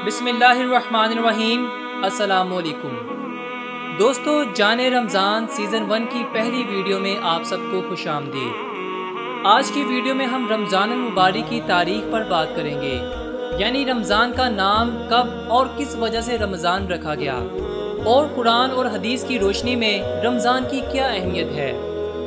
बिस्मिल्लाहिर्रहमानिर्रहीम। अस्सलाम वालेकुम दोस्तों, जाने रमज़ान सीज़न 1 की पहली वीडियो में आप सबको खुशामदीद। आज की वीडियो में हम रमज़ान मुबारक की तारीख पर बात करेंगे, यानी रमज़ान का नाम कब और किस वजह से रमज़ान रखा गया, और कुरान और हदीस की रोशनी में रमज़ान की क्या अहमियत है,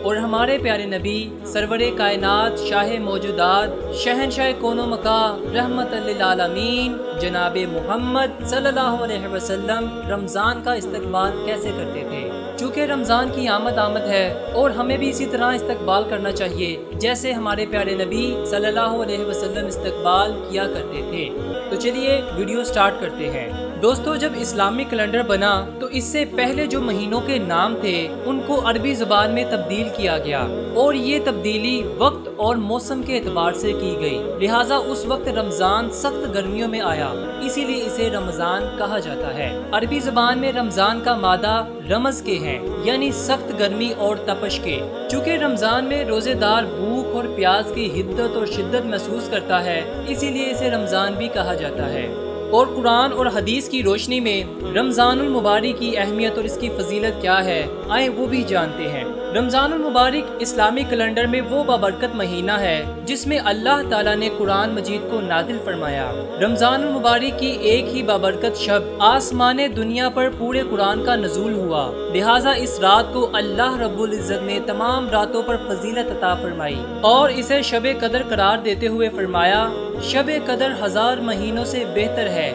और हमारे प्यारे नबी सरवरे कायनात शाह मौजूदात शहनशाह कोनो मका रहमतल लिल आलमीन जनाब मोहम्मद सल्लल्लाहु अलैहि वसल्लम रमज़ान का इस्तकबाल कैसे करते थे। चूँकि रमज़ान की आमद है और हमें भी इसी तरह इस्तकबाल करना चाहिए जैसे हमारे प्यारे नबी सल्लल्लाहु अलैहि वसल्लम इस्तकबाल किया करते थे। तो चलिए वीडियो स्टार्ट करते हैं। दोस्तों, जब इस्लामी कैलेंडर बना तो इससे पहले जो महीनों के नाम थे उनको अरबी ज़ुबान में तब्दील किया गया, और ये तब्दीली वक्त और मौसम के एतबार से की गई। लिहाजा उस वक्त रमज़ान सख्त गर्मियों में आया, इसीलिए इसे रमज़ान कहा जाता है। अरबी ज़ुबान में रमज़ान का मादा रमज़ के हैं, यानी सख्त गर्मी और तपश के। चूँकि रमज़ान में रोज़ेदार भूख और प्यास की हिद्दत और शिद्दत महसूस करता है, इसीलिए इसे रमज़ान भी कहा जाता है। और कुरान और हदीस की रोशनी में रमज़ानुल मुबारक की अहमियत और इसकी फजीलत क्या है, आए वो भी जानते हैं। रमज़ानुल मुबारक इस्लामी कैलेंडर में वो बाबरकत महीना है जिसमें अल्लाह ताला ने कुरान मजीद को नाजिल फरमाया। रमज़ानुल मुबारक की एक ही बाबरकत शब आसमान दुनिया पर पूरे कुरान का नज़ूल हुआ। लिहाजा इस रात को अल्लाह रब्बुल इज़्ज़त ने तमाम रातों पर फजीलत अता फरमाई और इसे शब कदर करार देते हुए फरमाया, शब कदर 1000 महीनों से बेहतर है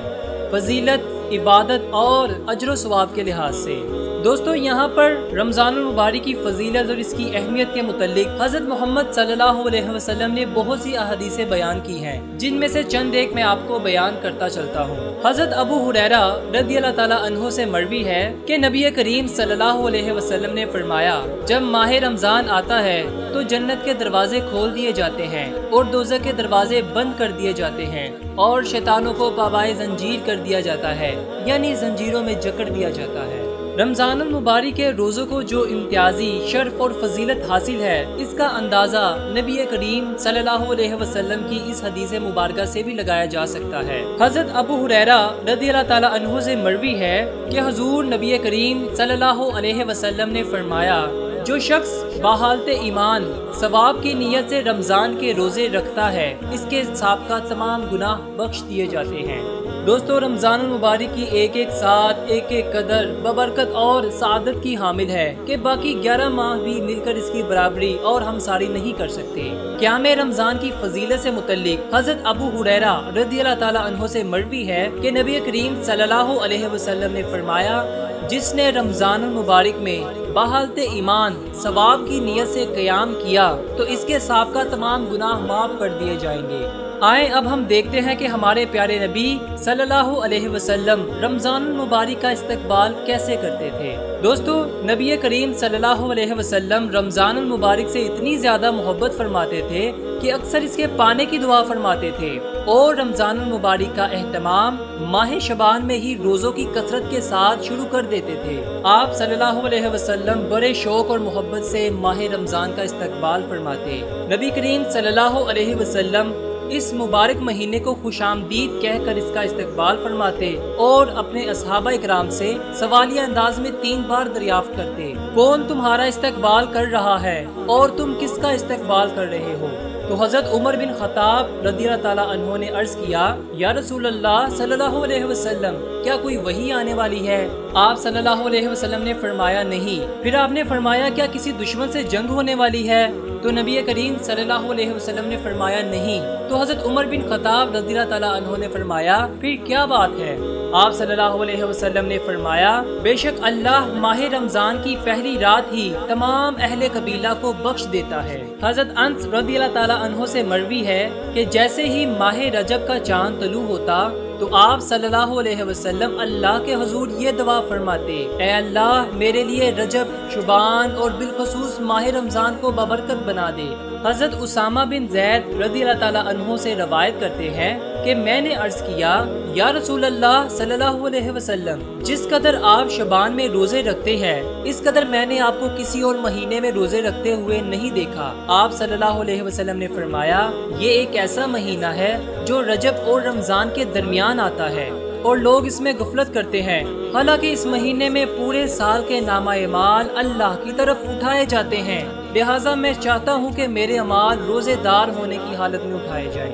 फजीलत, इबादत और अजर सवाब के लिहाज से। दोस्तों, यहाँ पर रमज़ानुल मुबारक की फजीलत और इसकी अहमियत के मुतल्लिक हज़रत मोहम्मद सल्लल्लाहु अलैहि वसल्लम ने बहुत सी अहादीसें बयान की हैं, जिनमें से चंद एक मैं आपको बयान करता चलता हूँ। हज़रत अबू हुरैरा रज़ियल्लाहु ताला अन्हु से मरवी है कि नबी करीम सल्लल्लाहु अलैहि वसल्लम ने फरमाया, जब माह रमज़ान आता है तो जन्नत के दरवाजे खोल दिए जाते हैं और दोज़ख के दरवाजे बंद कर दिए जाते हैं और शैतानों को पाबाए जंजीर कर दिया जाता है, यानी जंजीरों में जकड़ दिया जाता है। रमज़ानुल मुबारक के रोज़ों को जो इम्तियाजी शर्फ और फजीलत हासिल है, इसका अंदाज़ा नबी करीम सल्लल्लाहु अलैहि वसल्लम की इस हदीस मुबारक से भी लगाया जा सकता है। हज़रत अबू हुरैरा रज़ियल्लाहु ताला अन्हु से मरवी है कि हुज़ूर नबी करीम सल्लल्लाहु अलैहि वसल्लम ने फरमाया, जो शख्स बहालत ईमान सवाब की नीयत से रमज़ान के रोज़े रखता है, इसके साबका तमाम गुनाह बख्श दिए जाते हैं। दोस्तों, रमज़ानुल मुबारक की एक एक साथ एक एक कदर बबरकत और सादत की हामिल है कि बाकी 11 माह भी मिलकर इसकी बराबरी और हम सारी नहीं कर सकते। क़याम रमज़ान की फजीलत से मुतल्लिक हज़रत अबू हुरैरा रज़ियल्लाहु ताला अन्हु से मरवी है कि नबी करीम सल्लल्लाहु अलैहि वसल्लम ने फरमाया, जिसने रमज़ानुल मुबारक में बहालत ईमान सवाब की नीयत से क़याम किया तो इसके साबका तमाम गुनाह माफ़ कर दिए जाएंगे। आए अब हम देखते हैं कि हमारे प्यारे नबी सल्लल्लाहु अलैहि वसल्लम रमज़ानुल मुबारक का इस्तकबाल कैसे करते थे। दोस्तों, नबी करीम सल्लल्लाहु अलैहि वसल्लम रमज़ानुल मुबारक से इतनी ज़्यादा मोहब्बत फरमाते थे कि अक्सर इसके पाने की दुआ फरमाते थे, और रमज़ानुल मुबारक का एहतमाम माह शबान में ही रोज़ों की कसरत के साथ शुरू कर देते थे। आप सल्लल्लाहु अलैहि वसल्लम बड़े शौक और मोहब्बत से माह रमज़ान का इस्तकबाल फरमाते। नबी करीम सल्लल्लाहु अलैहि वसल्लम इस मुबारक महीने को खुशामदीद कहकर इसका इस्तकबाल फरमाते और अपने असहाबा इकराम से सवालिया अंदाज में 3 बार दरियाफ्त करते, कौन तुम्हारा इस्तकबाल कर रहा है और तुम किसका इस्तकबाल कर रहे हो। तो हज़रत उमर बिन खत्ताब रज़ियल्लाहु ताला अन्हु ने अर्ज़ किया, या रसूल अल्लाह सल्लल्लाहु अलैहि वसल्लम, क्या कोई वही आने वाली है। आप सल्लल्लाहु अलैहि वसल्लम ने फरमाया, नहीं। फिर आपने फरमाया, क्या किसी दुश्मन से जंग होने वाली है। तो नबी करीम सल्लल्लाहु अलैहि वसल्लम ने फरमाया, नहीं। तो हज़रत उमर बिन खत्ताब रज़ियल्लाहु ताला अन्हु ने फरमाया, फिर क्या बात है। आप सल्लल्लाहु अलैहि वसल्लम ने फरमाया, बेशक अल्लाह माह रमज़ान की पहली रात ही तमाम अहले कबीला को बख्श देता है। हज़रत अनस रज़ियल्लाहु ताला अन्हु से मरवी है कि जैसे ही माह रजब का चांद तलू होता तो आप सल्लल्लाहु अलैहि वसल्लम अल्लाह के हुजूर ये दुआ फरमाते, ऐ अल्लाह मेरे लिए रजब, शुबान और बिलखसूस माह रमज़ान को बबरकत बना दे। हज़रत उसामा बिन ज़ैद रज़ियल्लाहु ताला अन्हु से रवायत करते हैं कि मैंने अर्ज़ किया, या रसूल अल्लाह सल्लल्लाहु अलैहि वसल्लम, जिस कदर आप शबान में रोजे रखते हैं इस कदर मैंने आपको किसी और महीने में रोजे रखते हुए नहीं देखा। आप सल्लल्लाहु अलैहि वसल्लम ने फरमाया, ये एक ऐसा महीना है जो रजब और रमजान के दरमियान आता है। और लोग इसमें गफलत करते हैं। हालांकि इस महीने में पूरे साल के नामाए अमाल अल्लाह की तरफ उठाए जाते हैं, लिहाजा मैं चाहता हूँ कि मेरे अमाल रोजेदार होने की हालत में उठाए जाएं।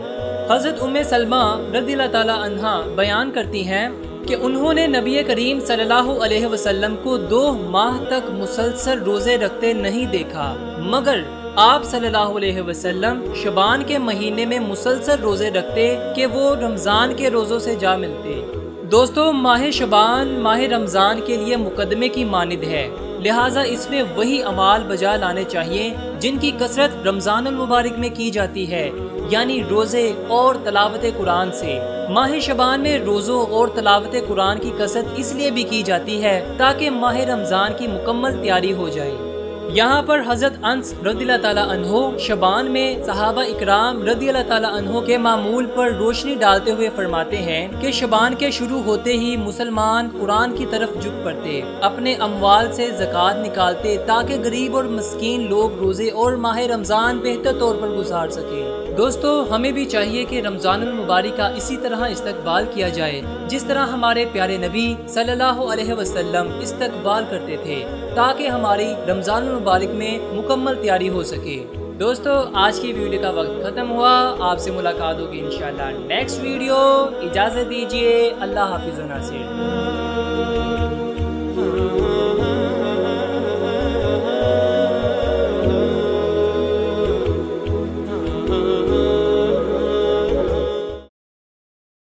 हजरत उम्मे सलमा रज़ियल्लाहु ताला अन्हा बयान करती हैं कि उन्होंने नबी करीम सल्लल्लाहु अलैहि वसल्लम को 2 माह तक मुसलसल रोजे रखते नहीं देखा, मगर आप सल्लल्लाहु अलैहि वसल्लम शबान के महीने में मुसलसल रोजे रखते कि वो रमज़ान के रोज़ों से जा मिलते। दोस्तों, माह शबान माह रमज़ान के लिए मुकदमे की मानिद है, लिहाजा इसमें वही अमाल बजा लाने चाहिए जिनकी कसरत रमज़ानुल मुबारक में की जाती है, यानी रोज़े और तलावत कुरान से। माह शबान में रोज़ों और तलावत कुरान की कसरत इसलिए भी की जाती है ताकि माह रमज़ान की मुकम्मल तैयारी हो जाए। यहाँ पर हज़रत अनस रज़ियल्लाहु ताला अन्हो शबान में सहाबा इकराम रज़ियल्लाहु ताला अन्हो के मामूल पर रोशनी डालते हुए फरमाते हैं कि शबान के शुरू होते ही मुसलमान कुरान की तरफ झुक पड़ते, अपने अमवाल से ज़कात निकालते ताकि गरीब और मस्कीन लोग रोज़े और माह रमज़ान बेहतर तौर पर गुजार सके। दोस्तों, हमें भी चाहिए कि रमज़ानुल मुबारक का इसी तरह इस्तकबाल किया जाए जिस तरह हमारे प्यारे नबी सल्लल्लाहु अलैहि वसल्लम इस्तकबाल करते थे, ताकि हमारी रमज़ानुल मुबारक में मुकम्मल तैयारी हो सके। दोस्तों, आज की वीडियो का वक्त खत्म हुआ, आपसे मुलाकात होगी इंशाअल्लाह नेक्स्ट वीडियो। इजाज़त दीजिए, अल्लाह हाफिज़ व नासिर।